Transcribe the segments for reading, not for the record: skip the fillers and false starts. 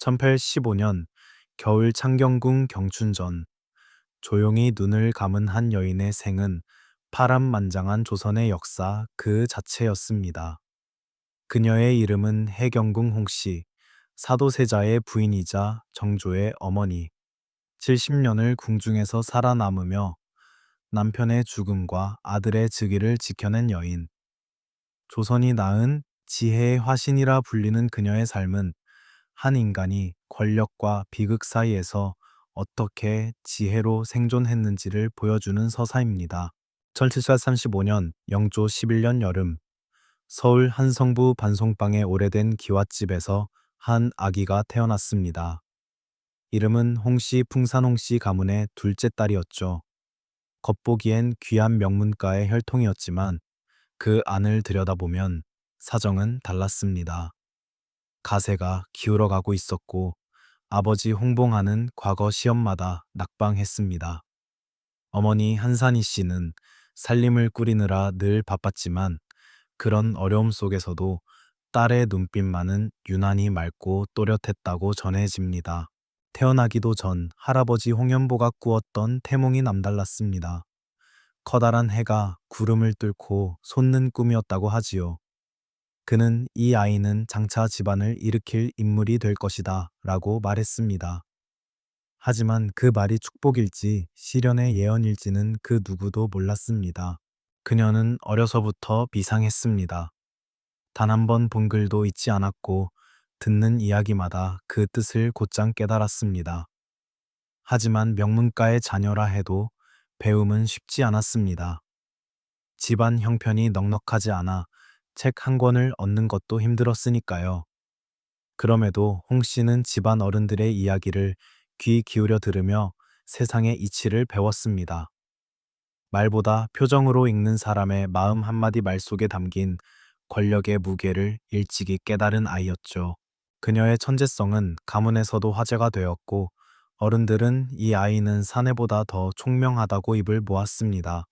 1815년 겨울 창경궁 경춘전, 조용히 눈을 감은 한 여인의 생은 파란만장한 조선의 역사 그 자체였습니다. 그녀의 이름은 해경궁 홍씨, 사도세자의 부인이자 정조의 어머니. 70년을 궁중에서 살아남으며 남편의 죽음과 아들의 즉위를 지켜낸 여인. 조선이 낳은 지혜의 화신이라 불리는 그녀의 삶은 한 인간이 권력과 비극 사이에서 어떻게 지혜로 생존했는지를 보여주는 서사입니다. 1735년 영조 11년 여름, 서울 한성부 반송방의 오래된 기와집에서 한 아기가 태어났습니다. 이름은 홍씨 풍산홍씨 가문의 둘째 딸이었죠. 겉보기엔 귀한 명문가의 혈통이었지만 그 안을 들여다보면 사정은 달랐습니다. 가세가 기울어가고 있었고 아버지 홍봉하는 과거 시험마다 낙방했습니다. 어머니 한산희 씨는 살림을 꾸리느라 늘 바빴지만 그런 어려움 속에서도 딸의 눈빛만은 유난히 맑고 또렷했다고 전해집니다. 태어나기도 전 할아버지 홍연보가 꾸었던 태몽이 남달랐습니다. 커다란 해가 구름을 뚫고 솟는 꿈이었다고 하지요. 그는 이 아이는 장차 집안을 일으킬 인물이 될 것이다 라고 말했습니다. 하지만 그 말이 축복일지 시련의 예언일지는 그 누구도 몰랐습니다. 그녀는 어려서부터 비상했습니다. 단 한 번 본 글도 잊지 않았고 듣는 이야기마다 그 뜻을 곧장 깨달았습니다. 하지만 명문가의 자녀라 해도 배움은 쉽지 않았습니다. 집안 형편이 넉넉하지 않아 책 한 권을 얻는 것도 힘들었으니까요. 그럼에도 홍 씨는 집안 어른들의 이야기를 귀 기울여 들으며 세상의 이치를 배웠습니다. 말보다 표정으로 읽는 사람의 마음 한마디 말 속에 담긴 권력의 무게를 일찍이 깨달은 아이였죠. 그녀의 천재성은 가문에서도 화제가 되었고 어른들은 이 아이는 사내보다 더 총명하다고 입을 모았습니다.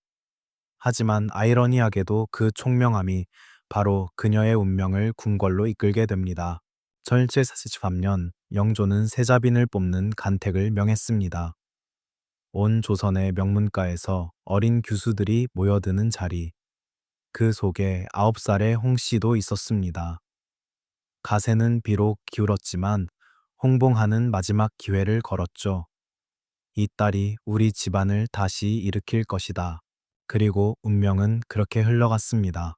하지만 아이러니하게도 그 총명함이 바로 그녀의 운명을 궁궐로 이끌게 됩니다. 1743년 영조는 세자빈을 뽑는 간택을 명했습니다. 온 조선의 명문가에서 어린 교수들이 모여드는 자리. 그 속에 9살의 홍씨도 있었습니다. 가세는 비록 기울었지만 홍봉하는 마지막 기회를 걸었죠. 이 딸이 우리 집안을 다시 일으킬 것이다. 그리고 운명은 그렇게 흘러갔습니다.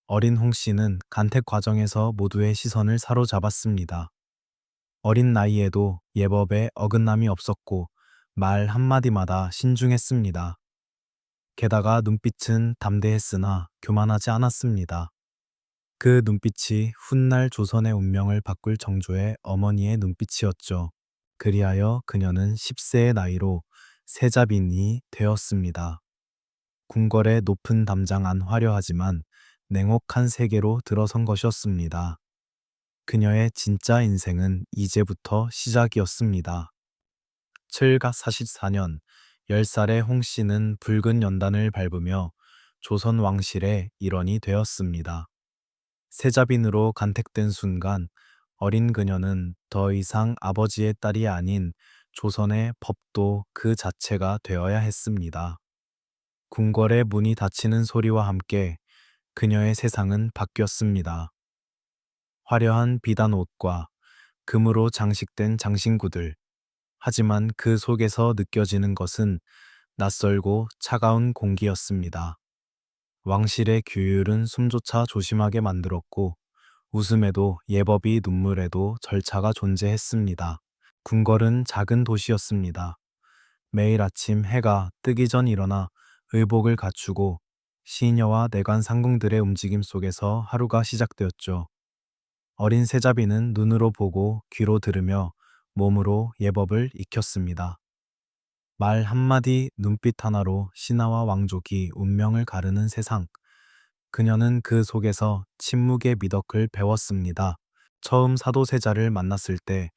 어린 홍씨는 간택 과정에서 모두의 시선을 사로잡았습니다. 어린 나이에도 예법에 어긋남이 없었고 말 한마디마다 신중했습니다. 게다가 눈빛은 담대했으나 교만하지 않았습니다. 그 눈빛이 훗날 조선의 운명을 바꿀 정조의 어머니의 눈빛이었죠. 그리하여 그녀는 10세의 나이로 세자빈이 되었습니다. 궁궐의 높은 담장 안 화려하지만 냉혹한 세계로 들어선 것이었습니다. 그녀의 진짜 인생은 이제부터 시작이었습니다. 7가 44년 10살의 홍씨는 붉은 연단을 밟으며 조선 왕실의 일원이 되었습니다. 세자빈으로 간택된 순간 어린 그녀는 더 이상 아버지의 딸이 아닌 조선의 법도 그 자체가 되어야 했습니다. 궁궐의 문이 닫히는 소리와 함께 그녀의 세상은 바뀌었습니다. 화려한 비단 옷과 금으로 장식된 장신구들. 하지만 그 속에서 느껴지는 것은 낯설고 차가운 공기였습니다. 왕실의 규율은 숨조차 조심하게 만들었고 웃음에도 예법이 눈물에도 절차가 존재했습니다. 궁궐은 작은 도시였습니다. 매일 아침 해가 뜨기 전 일어나 의복을 갖추고 시녀와 내관 상궁들의 움직임 속에서 하루가 시작되었죠. 어린 세자비는 눈으로 보고 귀로 들으며 몸으로 예법을 익혔습니다. 말 한마디 눈빛 하나로 신하와 왕족이 운명을 가르는 세상. 그녀는 그 속에서 침묵의 미덕을 배웠습니다. 처음 사도세자를 만났을 때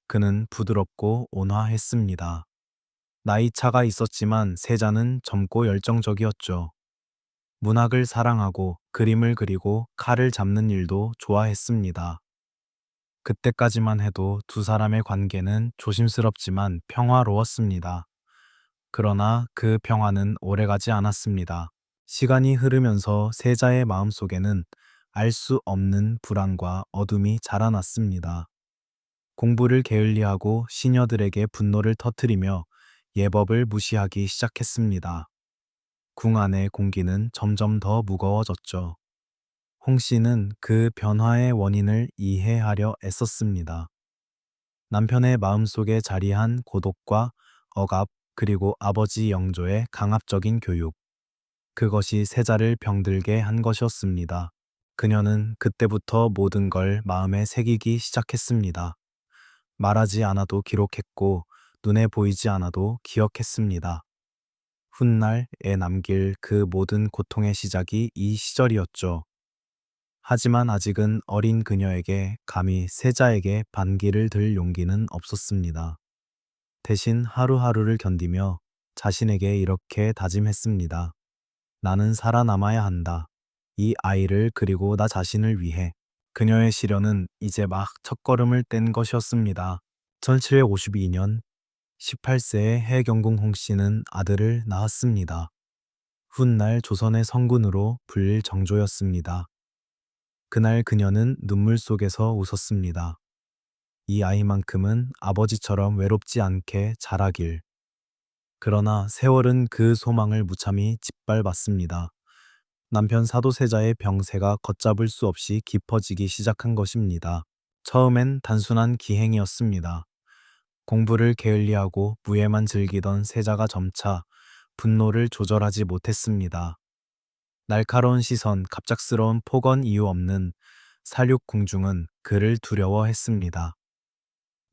그는 부드럽고 온화했습니다. 나이 차가 있었지만 세자는 젊고 열정적이었죠. 문학을 사랑하고 그림을 그리고 칼을 잡는 일도 좋아했습니다. 그때까지만 해도 두 사람의 관계는 조심스럽지만 평화로웠습니다. 그러나 그 평화는 오래가지 않았습니다. 시간이 흐르면서 세자의 마음속에는 알 수 없는 불안과 어둠이 자라났습니다. 공부를 게을리하고 시녀들에게 분노를 터뜨리며 예법을 무시하기 시작했습니다. 궁 안의 공기는 점점 더 무거워졌죠. 홍 씨는 그 변화의 원인을 이해하려 애썼습니다. 남편의 마음속에 자리한 고독과 억압, 그리고 아버지 영조의 강압적인 교육. 그것이 세자를 병들게 한 것이었습니다. 그녀는 그때부터 모든 걸 마음에 새기기 시작했습니다. 말하지 않아도 기록했고, 눈에 보이지 않아도 기억했습니다. 훗날에 남길 그 모든 고통의 시작이 이 시절이었죠. 하지만 아직은 어린 그녀에게 감히 세자에게 반기를 들 용기는 없었습니다. 대신 하루하루를 견디며 자신에게 이렇게 다짐했습니다. 나는 살아남아야 한다. 이 아이를 그리고 나 자신을 위해. 그녀의 시련은 이제 막 첫걸음을 뗀 것이었습니다. 1752년 18세의 해경궁 홍씨는 아들을 낳았습니다. 훗날 조선의 성군으로 불릴 정조였습니다. 그날 그녀는 눈물 속에서 웃었습니다. 이 아이만큼은 아버지처럼 외롭지 않게 자라길. 그러나 세월은 그 소망을 무참히 짓밟았습니다. 남편 사도세자의 병세가 걷잡을 수 없이 깊어지기 시작한 것입니다. 처음엔 단순한 기행이었습니다. 공부를 게을리하고 무예만 즐기던 세자가 점차 분노를 조절하지 못했습니다. 날카로운 시선, 갑작스러운 폭언 이유 없는 살육 궁중은 그를 두려워했습니다.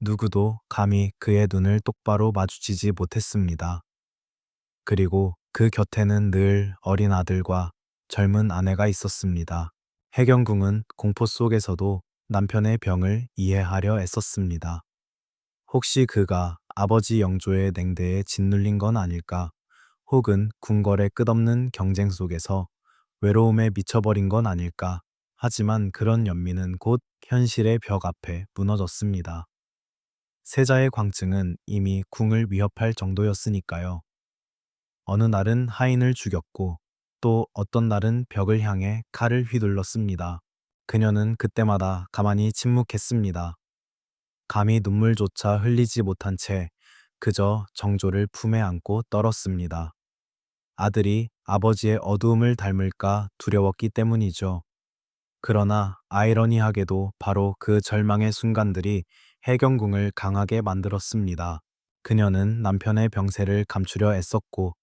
누구도 감히 그의 눈을 똑바로 마주치지 못했습니다. 그리고 그 곁에는 늘 어린 아들과 젊은 아내가 있었습니다. 해경궁은 공포 속에서도 남편의 병을 이해하려 애썼습니다. 혹시 그가 아버지 영조의 냉대에 짓눌린 건 아닐까? 혹은 궁궐의 끝없는 경쟁 속에서 외로움에 미쳐버린 건 아닐까? 하지만 그런 연민은 곧 현실의 벽 앞에 무너졌습니다. 세자의 광증은 이미 궁을 위협할 정도였으니까요. 어느 날은 하인을 죽였고 또 어떤 날은 벽을 향해 칼을 휘둘렀습니다. 그녀는 그때마다 가만히 침묵했습니다. 감히 눈물조차 흘리지 못한 채 그저 정조를 품에 안고 떨었습니다. 아들이 아버지의 어두움을 닮을까 두려웠기 때문이죠. 그러나 아이러니하게도 바로 그 절망의 순간들이 해경궁을 강하게 만들었습니다. 그녀는 남편의 병세를 감추려 애썼고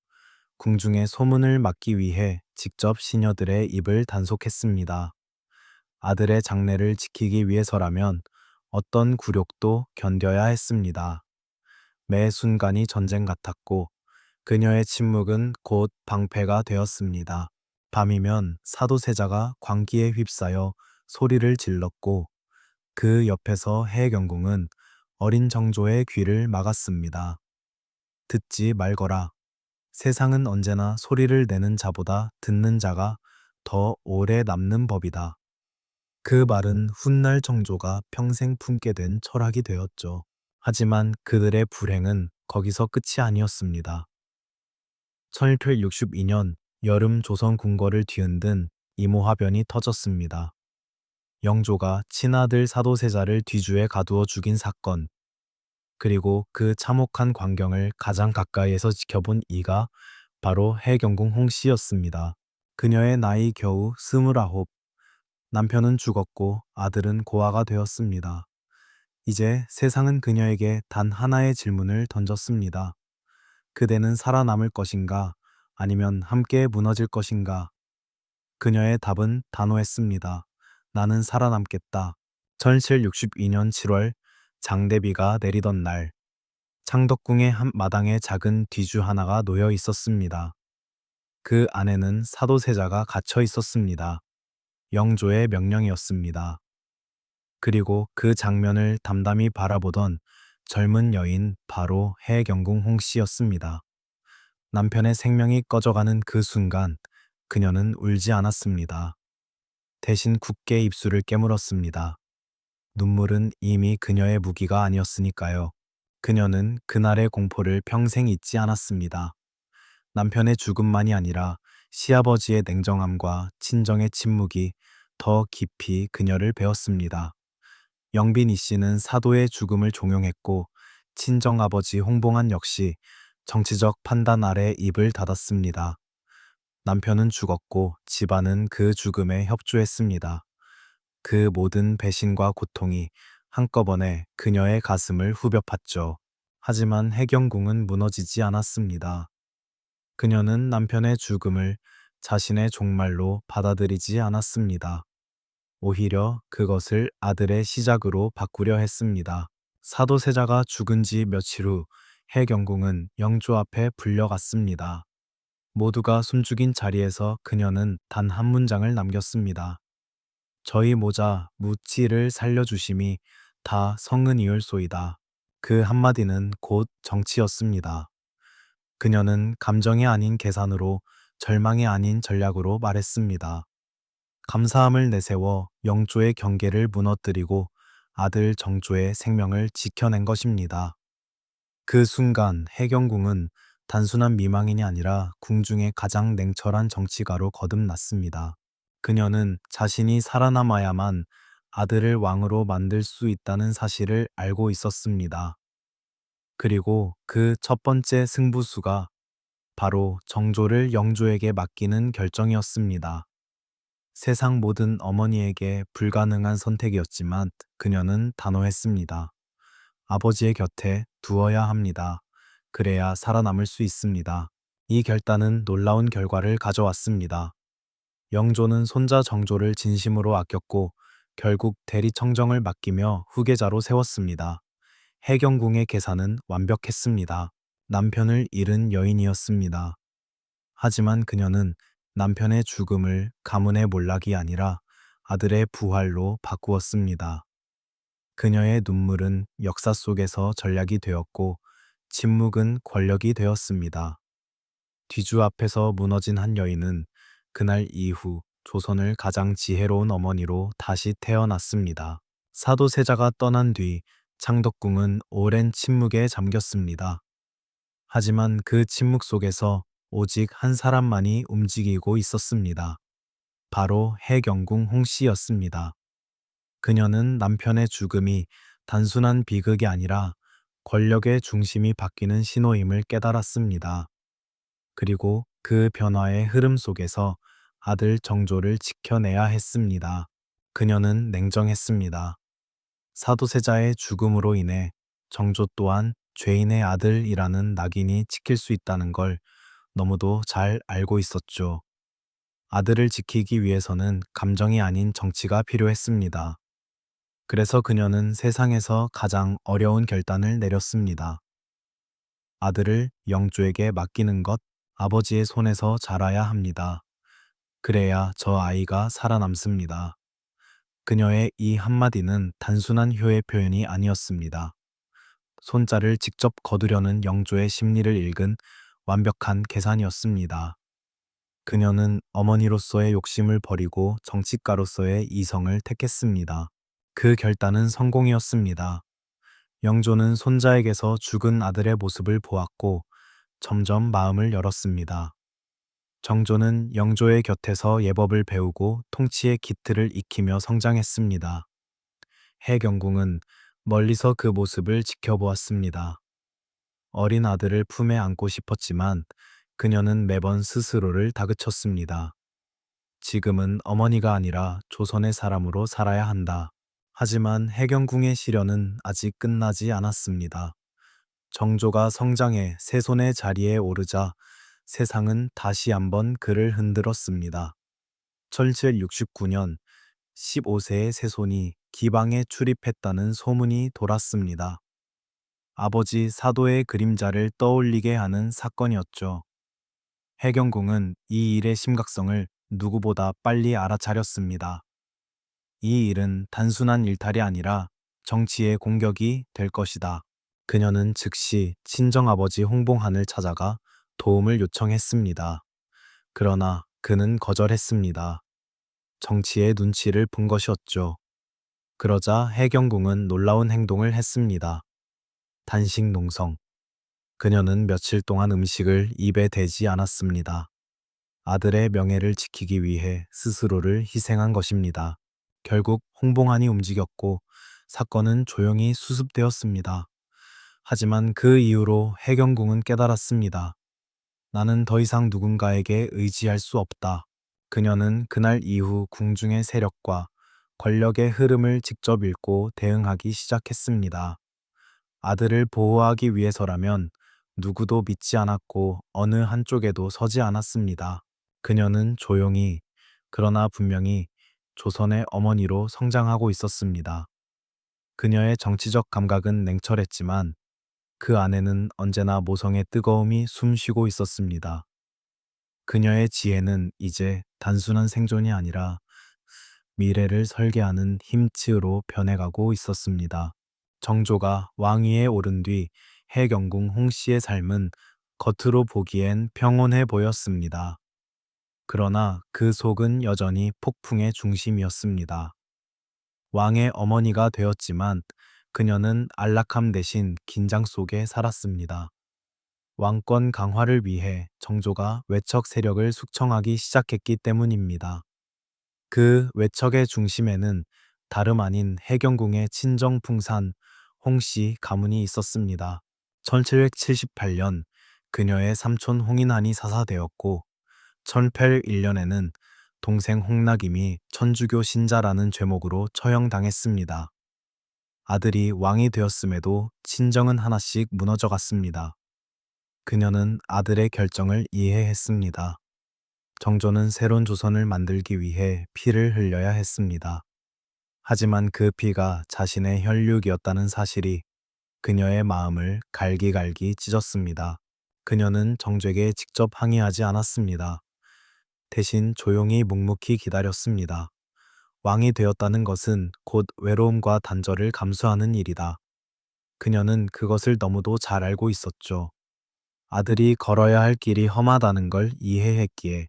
궁중의 소문을 막기 위해 직접 시녀들의 입을 단속했습니다. 아들의 장래를 지키기 위해서라면 어떤 굴욕도 견뎌야 했습니다. 매 순간이 전쟁 같았고 그녀의 침묵은 곧 방패가 되었습니다. 밤이면 사도세자가 광기에 휩싸여 소리를 질렀고 그 옆에서 해경궁은 어린 정조의 귀를 막았습니다. 듣지 말거라. 세상은 언제나 소리를 내는 자보다 듣는 자가 더 오래 남는 법이다. 그 말은 훗날 정조가 평생 품게 된 철학이 되었죠. 하지만 그들의 불행은 거기서 끝이 아니었습니다. 1862년 여름 조선 궁궐을 뒤흔든 이모화변이 터졌습니다. 영조가 친아들 사도세자를 뒤주에 가두어 죽인 사건, 그리고 그 참혹한 광경을 가장 가까이에서 지켜본 이가 바로 해경궁 홍씨였습니다. 그녀의 나이 겨우 29, 남편은 죽었고 아들은 고아가 되었습니다. 이제 세상은 그녀에게 단 하나의 질문을 던졌습니다. 그대는 살아남을 것인가? 아니면 함께 무너질 것인가? 그녀의 답은 단호했습니다. 나는 살아남겠다. 1762년 7월 장대비가 내리던 날, 창덕궁의 한 마당에 작은 뒤주 하나가 놓여 있었습니다. 그 안에는 사도세자가 갇혀 있었습니다. 영조의 명령이었습니다. 그리고 그 장면을 담담히 바라보던 젊은 여인 바로 해경궁 홍씨였습니다. 남편의 생명이 꺼져가는 그 순간 그녀는 울지 않았습니다. 대신 굳게 입술을 깨물었습니다. 눈물은 이미 그녀의 무기가 아니었으니까요. 그녀는 그날의 공포를 평생 잊지 않았습니다. 남편의 죽음만이 아니라 시아버지의 냉정함과 친정의 침묵이 더 깊이 그녀를 베었습니다. 영빈 이 씨는 사도의 죽음을 종용했고 친정아버지 홍봉안 역시 정치적 판단 아래 입을 닫았습니다. 남편은 죽었고 집안은 그 죽음에 협조했습니다. 그 모든 배신과 고통이 한꺼번에 그녀의 가슴을 후벼 팠죠. 하지만 해경궁은 무너지지 않았습니다. 그녀는 남편의 죽음을 자신의 종말로 받아들이지 않았습니다. 오히려 그것을 아들의 시작으로 바꾸려 했습니다. 사도세자가 죽은 지 며칠 후 해경궁은 영조 앞에 불려갔습니다. 모두가 숨죽인 자리에서 그녀는 단 한 문장을 남겼습니다. 저희 모자 무치를 살려주심이 다 성은이올소이다. 그 한마디는 곧 정치였습니다. 그녀는 감정이 아닌 계산으로 절망이 아닌 전략으로 말했습니다. 감사함을 내세워 영조의 경계를 무너뜨리고 아들 정조의 생명을 지켜낸 것입니다. 그 순간 해경궁은 단순한 미망인이 아니라 궁중의 가장 냉철한 정치가로 거듭났습니다. 그녀는 자신이 살아남아야만 아들을 왕으로 만들 수 있다는 사실을 알고 있었습니다. 그리고 그 첫 번째 승부수가 바로 정조를 영조에게 맡기는 결정이었습니다. 세상 모든 어머니에게 불가능한 선택이었지만 그녀는 단호했습니다. 아버지의 곁에 두어야 합니다. 그래야 살아남을 수 있습니다. 이 결단은 놀라운 결과를 가져왔습니다. 영조는 손자 정조를 진심으로 아꼈고 결국 대리청정을 맡기며 후계자로 세웠습니다. 해경궁의 계산은 완벽했습니다. 남편을 잃은 여인이었습니다. 하지만 그녀는 남편의 죽음을 가문의 몰락이 아니라 아들의 부활로 바꾸었습니다. 그녀의 눈물은 역사 속에서 전략이 되었고 침묵은 권력이 되었습니다. 뒤주 앞에서 무너진 한 여인은 그날 이후 조선을 가장 지혜로운 어머니로 다시 태어났습니다. 사도세자가 떠난 뒤 창덕궁은 오랜 침묵에 잠겼습니다. 하지만 그 침묵 속에서 오직 한 사람만이 움직이고 있었습니다. 바로 해경궁 홍씨였습니다. 그녀는 남편의 죽음이 단순한 비극이 아니라 권력의 중심이 바뀌는 신호임을 깨달았습니다. 그리고 그 변화의 흐름 속에서 아들 정조를 지켜내야 했습니다. 그녀는 냉정했습니다. 사도세자의 죽음으로 인해 정조 또한 죄인의 아들이라는 낙인이 찍힐 수 있다는 걸 너무도 잘 알고 있었죠. 아들을 지키기 위해서는 감정이 아닌 정치가 필요했습니다. 그래서 그녀는 세상에서 가장 어려운 결단을 내렸습니다. 아들을 영조에게 맡기는 것, 아버지의 손에서 자라야 합니다. 그래야 저 아이가 살아남습니다. 그녀의 이 한마디는 단순한 효의 표현이 아니었습니다. 손자를 직접 거두려는 영조의 심리를 읽은 완벽한 계산이었습니다. 그녀는 어머니로서의 욕심을 버리고 정치가로서의 이성을 택했습니다. 그 결단은 성공이었습니다. 영조는 손자에게서 죽은 아들의 모습을 보았고 점점 마음을 열었습니다. 정조는 영조의 곁에서 예법을 배우고 통치의 기틀을 익히며 성장했습니다. 해경궁은 멀리서 그 모습을 지켜보았습니다. 어린 아들을 품에 안고 싶었지만 그녀는 매번 스스로를 다그쳤습니다. 지금은 어머니가 아니라 조선의 사람으로 살아야 한다. 하지만 해경궁의 시련은 아직 끝나지 않았습니다. 정조가 성장해 세손의 자리에 오르자 세상은 다시 한번 그를 흔들었습니다. 1769년 15세의 세손이 기방에 출입했다는 소문이 돌았습니다. 아버지 사도의 그림자를 떠올리게 하는 사건이었죠. 해경궁은 이 일의 심각성을 누구보다 빨리 알아차렸습니다. 이 일은 단순한 일탈이 아니라 정치의 공격이 될 것이다. 그녀는 즉시 친정아버지 홍봉한을 찾아가 도움을 요청했습니다. 그러나 그는 거절했습니다. 정치의 눈치를 본 것이었죠. 그러자 해경궁은 놀라운 행동을 했습니다. 단식 농성. 그녀는 며칠 동안 음식을 입에 대지 않았습니다. 아들의 명예를 지키기 위해 스스로를 희생한 것입니다. 결국 홍봉안이 움직였고 사건은 조용히 수습되었습니다. 하지만 그 이후로 해경궁은 깨달았습니다. 나는 더 이상 누군가에게 의지할 수 없다. 그녀는 그날 이후 궁중의 세력과 권력의 흐름을 직접 읽고 대응하기 시작했습니다. 아들을 보호하기 위해서라면 누구도 믿지 않았고 어느 한쪽에도 서지 않았습니다. 그녀는 조용히, 그러나 분명히 조선의 어머니로 성장하고 있었습니다. 그녀의 정치적 감각은 냉철했지만 그 안에는 언제나 모성의 뜨거움이 숨쉬고 있었습니다. 그녀의 지혜는 이제 단순한 생존이 아니라 미래를 설계하는 힘치로 변해가고 있었습니다. 정조가 왕위에 오른 뒤 해경궁 홍씨의 삶은 겉으로 보기엔 평온해 보였습니다. 그러나 그 속은 여전히 폭풍의 중심이었습니다. 왕의 어머니가 되었지만 그녀는 안락함 대신 긴장 속에 살았습니다. 왕권 강화를 위해 정조가 외척 세력을 숙청하기 시작했기 때문입니다. 그 외척의 중심에는 다름 아닌 해경궁의 친정 풍산 홍씨 가문이 있었습니다. 1778년 그녀의 삼촌 홍인한이 사사되었고 1801년에는 동생 홍낙임이 천주교 신자라는 죄목으로 처형당했습니다. 아들이 왕이 되었음에도 친정은 하나씩 무너져 갔습니다. 그녀는 아들의 결정을 이해했습니다. 정조는 새로운 조선을 만들기 위해 피를 흘려야 했습니다. 하지만 그 피가 자신의 혈육이었다는 사실이 그녀의 마음을 갈기갈기 찢었습니다. 그녀는 정조에게 직접 항의하지 않았습니다. 대신 조용히 묵묵히 기다렸습니다. 왕이 되었다는 것은 곧 외로움과 단절을 감수하는 일이다. 그녀는 그것을 너무도 잘 알고 있었죠. 아들이 걸어야 할 길이 험하다는 걸 이해했기에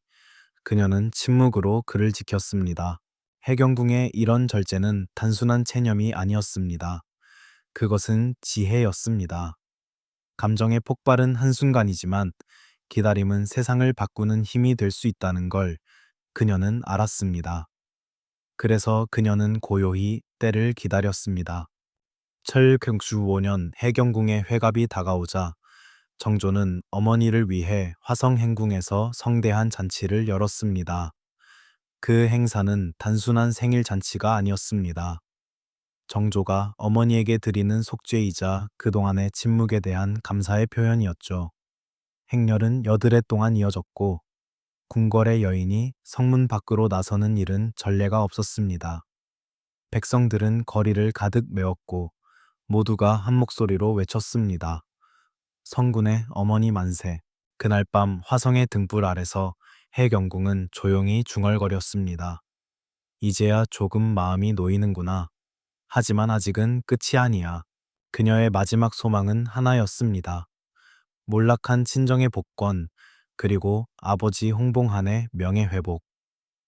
그녀는 침묵으로 그를 지켰습니다. 해경궁의 이런 절제는 단순한 체념이 아니었습니다. 그것은 지혜였습니다. 감정의 폭발은 한순간이지만 기다림은 세상을 바꾸는 힘이 될 수 있다는 걸 그녀는 알았습니다. 그래서 그녀는 고요히 때를 기다렸습니다. 철경주 5년 해경궁의 회갑이 다가오자 정조는 어머니를 위해 화성행궁에서 성대한 잔치를 열었습니다. 그 행사는 단순한 생일 잔치가 아니었습니다. 정조가 어머니에게 드리는 속죄이자 그동안의 침묵에 대한 감사의 표현이었죠. 행렬은 여드레 동안 이어졌고 궁궐의 여인이 성문 밖으로 나서는 일은 전례가 없었습니다. 백성들은 거리를 가득 메웠고 모두가 한 목소리로 외쳤습니다. 성군의 어머니 만세. 그날 밤 화성의 등불 아래서 해경궁은 조용히 중얼거렸습니다. 이제야 조금 마음이 놓이는구나. 하지만 아직은 끝이 아니야. 그녀의 마지막 소망은 하나였습니다. 몰락한 친정의 복권, 그리고 아버지 홍봉한의 명예회복.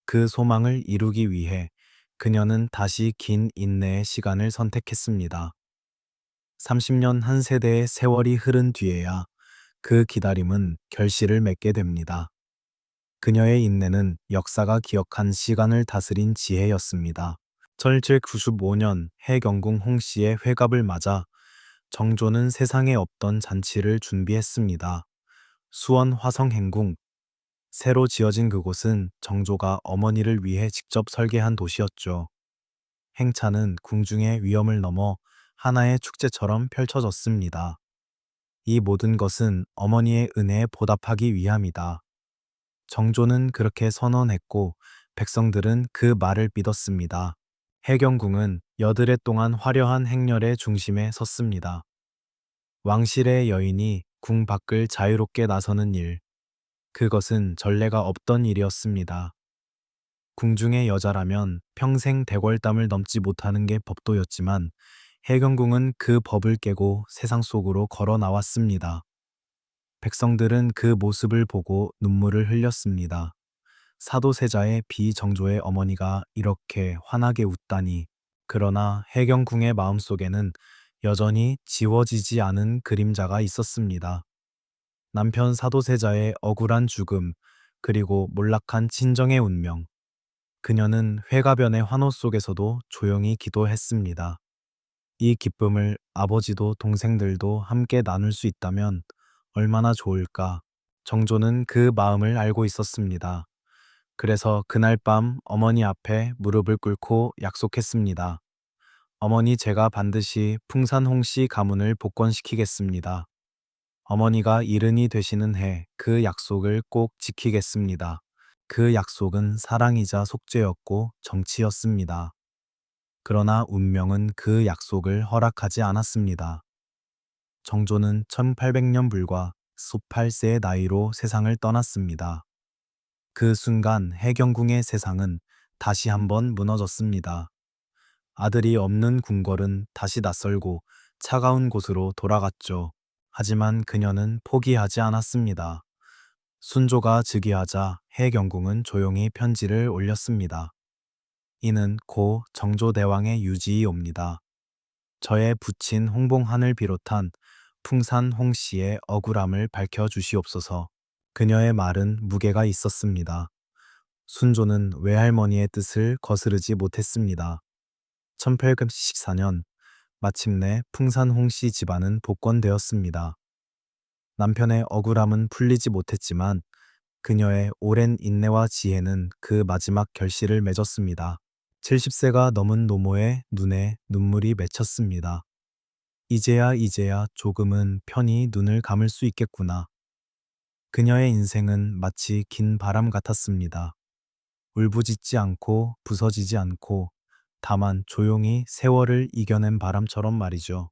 그 소망을 이루기 위해 그녀는 다시 긴 인내의 시간을 선택했습니다. 30년 한 세대의 세월이 흐른 뒤에야 그 기다림은 결실을 맺게 됩니다. 그녀의 인내는 역사가 기억한 시간을 다스린 지혜였습니다. 1795년 해경궁 홍씨의 회갑을 맞아 정조는 세상에 없던 잔치를 준비했습니다. 수원 화성행궁. 새로 지어진 그곳은 정조가 어머니를 위해 직접 설계한 도시였죠. 행차는 궁중의 위험을 넘어 하나의 축제처럼 펼쳐졌습니다. 이 모든 것은 어머니의 은혜에 보답하기 위함이다. 정조는 그렇게 선언했고 백성들은 그 말을 믿었습니다. 해경궁은 여드레 동안 화려한 행렬의 중심에 섰습니다. 왕실의 여인이 궁 밖을 자유롭게 나서는 일, 그것은 전례가 없던 일이었습니다. 궁중의 여자라면 평생 대궐담을 넘지 못하는 게 법도였지만 해경궁은 그 법을 깨고 세상 속으로 걸어 나왔습니다. 백성들은 그 모습을 보고 눈물을 흘렸습니다. 사도세자의 비정조의 어머니가 이렇게 환하게 웃다니. 그러나 해경궁의 마음속에는 여전히 지워지지 않은 그림자가 있었습니다. 남편 사도세자의 억울한 죽음, 그리고 몰락한 친정의 운명. 그녀는 회가변의 환호 속에서도 조용히 기도했습니다. 이 기쁨을 아버지도 동생들도 함께 나눌 수 있다면 얼마나 좋을까. 정조는 그 마음을 알고 있었습니다. 그래서 그날 밤 어머니 앞에 무릎을 꿇고 약속했습니다. 어머니, 제가 반드시 풍산홍씨 가문을 복권시키겠습니다. 어머니가 일흔이 되시는 해 그 약속을 꼭 지키겠습니다. 그 약속은 사랑이자 속죄였고 정치였습니다. 그러나 운명은 그 약속을 허락하지 않았습니다. 정조는 1800년 불과 28세의 나이로 세상을 떠났습니다. 그 순간 해경궁의 세상은 다시 한번 무너졌습니다. 아들이 없는 궁궐은 다시 낯설고 차가운 곳으로 돌아갔죠. 하지만 그녀는 포기하지 않았습니다. 순조가 즉위하자 해경궁은 조용히 편지를 올렸습니다. 이는 고 정조대왕의 유지이옵니다. 저의 부친 홍봉한을 비롯한 풍산 홍씨의 억울함을 밝혀주시옵소서. 그녀의 말은 무게가 있었습니다. 순조는 외할머니의 뜻을 거스르지 못했습니다. 1814년 마침내 풍산 홍씨 집안은 복권되었습니다. 남편의 억울함은 풀리지 못했지만 그녀의 오랜 인내와 지혜는 그 마지막 결실을 맺었습니다. 70세가 넘은 노모의 눈에 눈물이 맺혔습니다. 이제야 조금은 편히 눈을 감을 수 있겠구나. 그녀의 인생은 마치 긴 바람 같았습니다. 울부짖지 않고 부서지지 않고 다만 조용히 세월을 이겨낸 바람처럼 말이죠.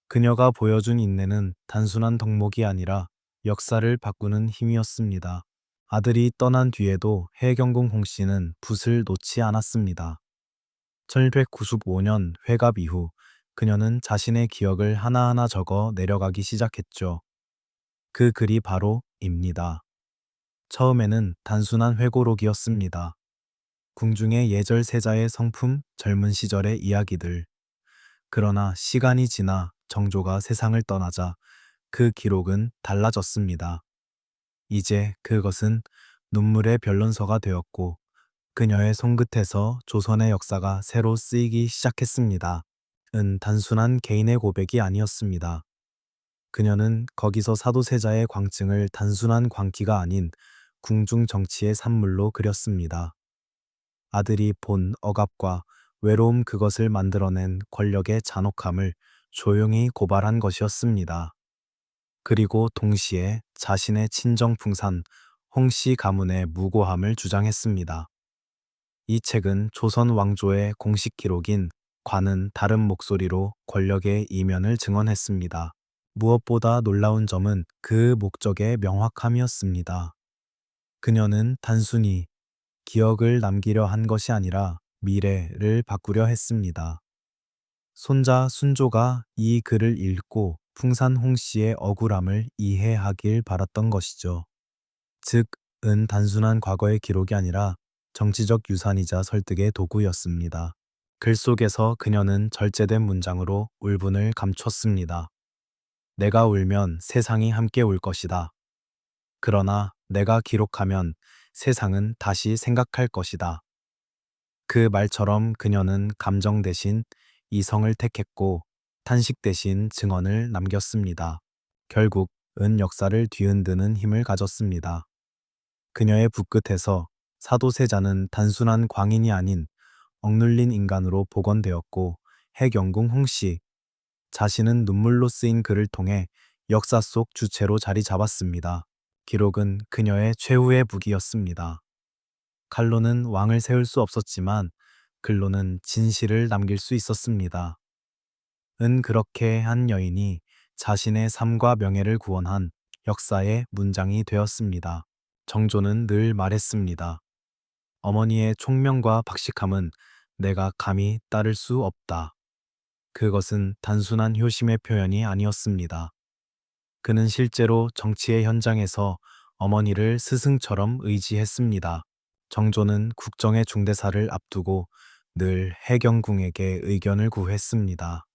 그녀가 보여준 인내는 단순한 덕목이 아니라 역사를 바꾸는 힘이었습니다. 아들이 떠난 뒤에도 해경궁 홍씨는 붓을 놓지 않았습니다. 1195년 회갑 이후 그녀는 자신의 기억을 하나하나 적어 내려가기 시작했죠. 그 글이 바로 입니다. 처음에는 단순한 회고록이었습니다. 궁중의 예절 세자의 성품, 젊은 시절의 이야기들. 그러나 시간이 지나 정조가 세상을 떠나자 그 기록은 달라졌습니다. 이제 그것은 눈물의 변론서가 되었고 그녀의 손끝에서 조선의 역사가 새로 쓰이기 시작했습니다. 은 단순한 개인의 고백이 아니었습니다. 그녀는 거기서 사도세자의 광증을 단순한 광기가 아닌 궁중 정치의 산물로 그렸습니다. 아들이 본 억압과 외로움, 그것을 만들어낸 권력의 잔혹함을 조용히 고발한 것이었습니다. 그리고 동시에 자신의 친정 풍산 홍씨 가문의 무고함을 주장했습니다. 이 책은 조선 왕조의 공식 기록인 과는 다른 목소리로 권력의 이면을 증언했습니다. 무엇보다 놀라운 점은 그 목적의 명확함이었습니다. 그녀는 단순히 기억을 남기려 한 것이 아니라 미래를 바꾸려 했습니다. 손자 순조가 이 글을 읽고 풍산 홍씨의 억울함을 이해하길 바랐던 것이죠. 즉, 은 단순한 과거의 기록이 아니라 정치적 유산이자 설득의 도구였습니다. 글 속에서 그녀는 절제된 문장으로 울분을 감췄습니다. 내가 울면 세상이 함께 울 것이다. 그러나 내가 기록하면 세상은 다시 생각할 것이다. 그 말처럼 그녀는 감정 대신 이성을 택했고 탄식 대신 증언을 남겼습니다. 결국 은 역사를 뒤흔드는 힘을 가졌습니다. 그녀의 붓끝에서 사도세자는 단순한 광인이 아닌 억눌린 인간으로 복원되었고 해경궁 홍씨 자신은 눈물로 쓰인 글을 통해 역사 속 주체로 자리 잡았습니다. 기록은 그녀의 최후의 무기였습니다. 칼로는 왕을 세울 수 없었지만 글로는 진실을 남길 수 있었습니다. 은 그렇게 한 여인이 자신의 삶과 명예를 구원한 역사의 문장이 되었습니다. 정조는 늘 말했습니다. 어머니의 총명과 박식함은 내가 감히 따를 수 없다. 그것은 단순한 효심의 표현이 아니었습니다. 그는 실제로 정치의 현장에서 어머니를 스승처럼 의지했습니다. 정조는 국정의 중대사를 앞두고 늘 해경궁에게 의견을 구했습니다.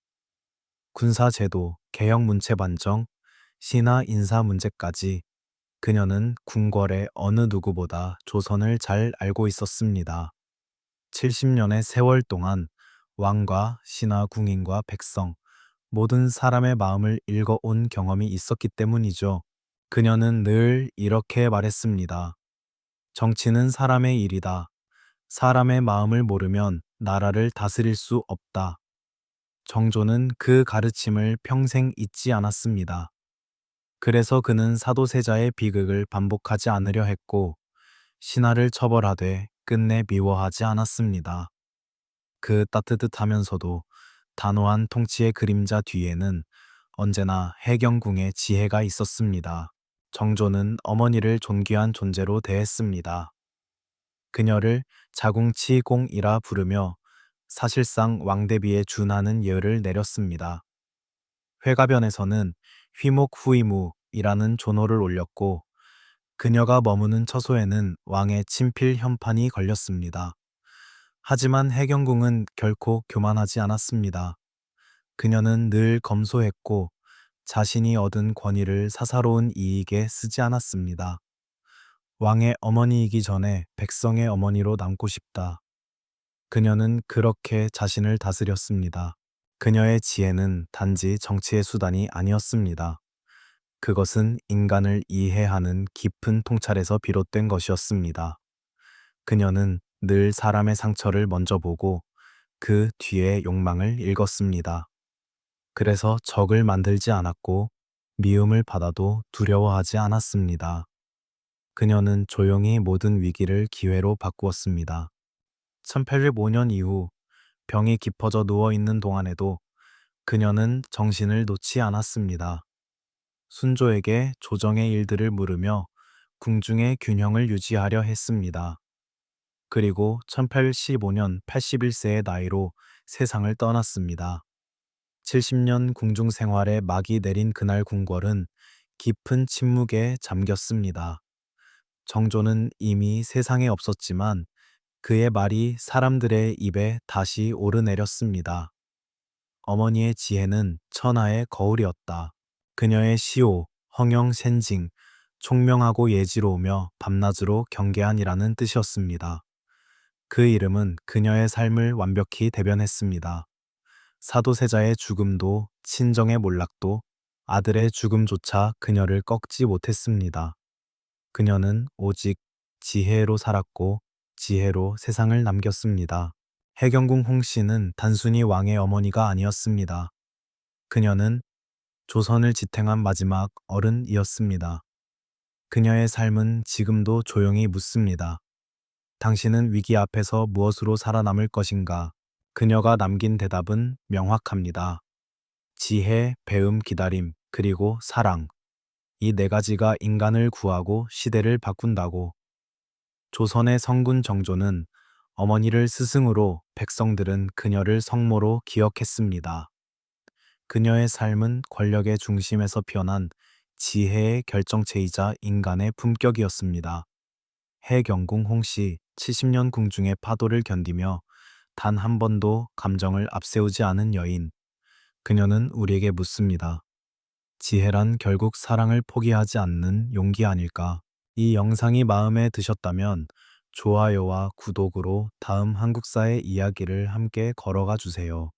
군사제도, 개혁 문체 반정, 신하 인사 문제까지 그녀는 궁궐의 어느 누구보다 조선을 잘 알고 있었습니다. 70년의 세월 동안 왕과 신하 궁인과 백성, 모든 사람의 마음을 읽어온 경험이 있었기 때문이죠. 그녀는 늘 이렇게 말했습니다. 정치는 사람의 일이다. 사람의 마음을 모르면 나라를 다스릴 수 없다. 정조는 그 가르침을 평생 잊지 않았습니다. 그래서 그는 사도세자의 비극을 반복하지 않으려 했고, 신하를 처벌하되 끝내 미워하지 않았습니다. 그 따뜻하면서도 단호한 통치의 그림자 뒤에는 언제나 해경궁의 지혜가 있었습니다. 정조는 어머니를 존귀한 존재로 대했습니다. 그녀를 자궁치공이라 부르며 사실상 왕대비에 준하는 예를 내렸습니다. 회가변에서는 휘목후이무이라는 존호를 올렸고 그녀가 머무는 처소에는 왕의 친필 현판이 걸렸습니다. 하지만 해경궁은 결코 교만하지 않았습니다. 그녀는 늘 검소했고 자신이 얻은 권위를 사사로운 이익에 쓰지 않았습니다. 왕의 어머니이기 전에 백성의 어머니로 남고 싶다. 그녀는 그렇게 자신을 다스렸습니다. 그녀의 지혜는 단지 정치의 수단이 아니었습니다. 그것은 인간을 이해하는 깊은 통찰에서 비롯된 것이었습니다. 그녀는 늘 사람의 상처를 먼저 보고 그 뒤에 욕망을 읽었습니다. 그래서 적을 만들지 않았고 미움을 받아도 두려워하지 않았습니다. 그녀는 조용히 모든 위기를 기회로 바꾸었습니다. 1805년 이후 병이 깊어져 누워있는 동안에도 그녀는 정신을 놓지 않았습니다. 순조에게 조정의 일들을 물으며 궁중의 균형을 유지하려 했습니다. 그리고 1815년 81세의 나이로 세상을 떠났습니다. 70년 궁중 생활의 막이 내린 그날 궁궐은 깊은 침묵에 잠겼습니다. 정조는 이미 세상에 없었지만 그의 말이 사람들의 입에 다시 오르내렸습니다. 어머니의 지혜는 천하의 거울이었다. 그녀의 시오, 허영 센징, 총명하고 예지로우며 밤낮으로 경계한이라는 뜻이었습니다. 그 이름은 그녀의 삶을 완벽히 대변했습니다. 사도세자의 죽음도 친정의 몰락도 아들의 죽음조차 그녀를 꺾지 못했습니다. 그녀는 오직 지혜로 살았고 지혜로 세상을 남겼습니다. 해경궁 홍씨는 단순히 왕의 어머니가 아니었습니다. 그녀는 조선을 지탱한 마지막 어른이었습니다. 그녀의 삶은 지금도 조용히 묻습니다. 당신은 위기 앞에서 무엇으로 살아남을 것인가? 그녀가 남긴 대답은 명확합니다. 지혜, 배움, 기다림, 그리고 사랑. 이 네 가지가 인간을 구하고 시대를 바꾼다고. 조선의 성군 정조는 어머니를 스승으로 백성들은 그녀를 성모로 기억했습니다. 그녀의 삶은 권력의 중심에서 피어난 지혜의 결정체이자 인간의 품격이었습니다. 해경궁 홍씨 70년 궁중의 파도를 견디며 단 한 번도 감정을 앞세우지 않은 여인. 그녀는 우리에게 묻습니다. 지혜란 결국 사랑을 포기하지 않는 용기 아닐까? 이 영상이 마음에 드셨다면 좋아요와 구독으로 다음 한국사의 이야기를 함께 걸어가 주세요.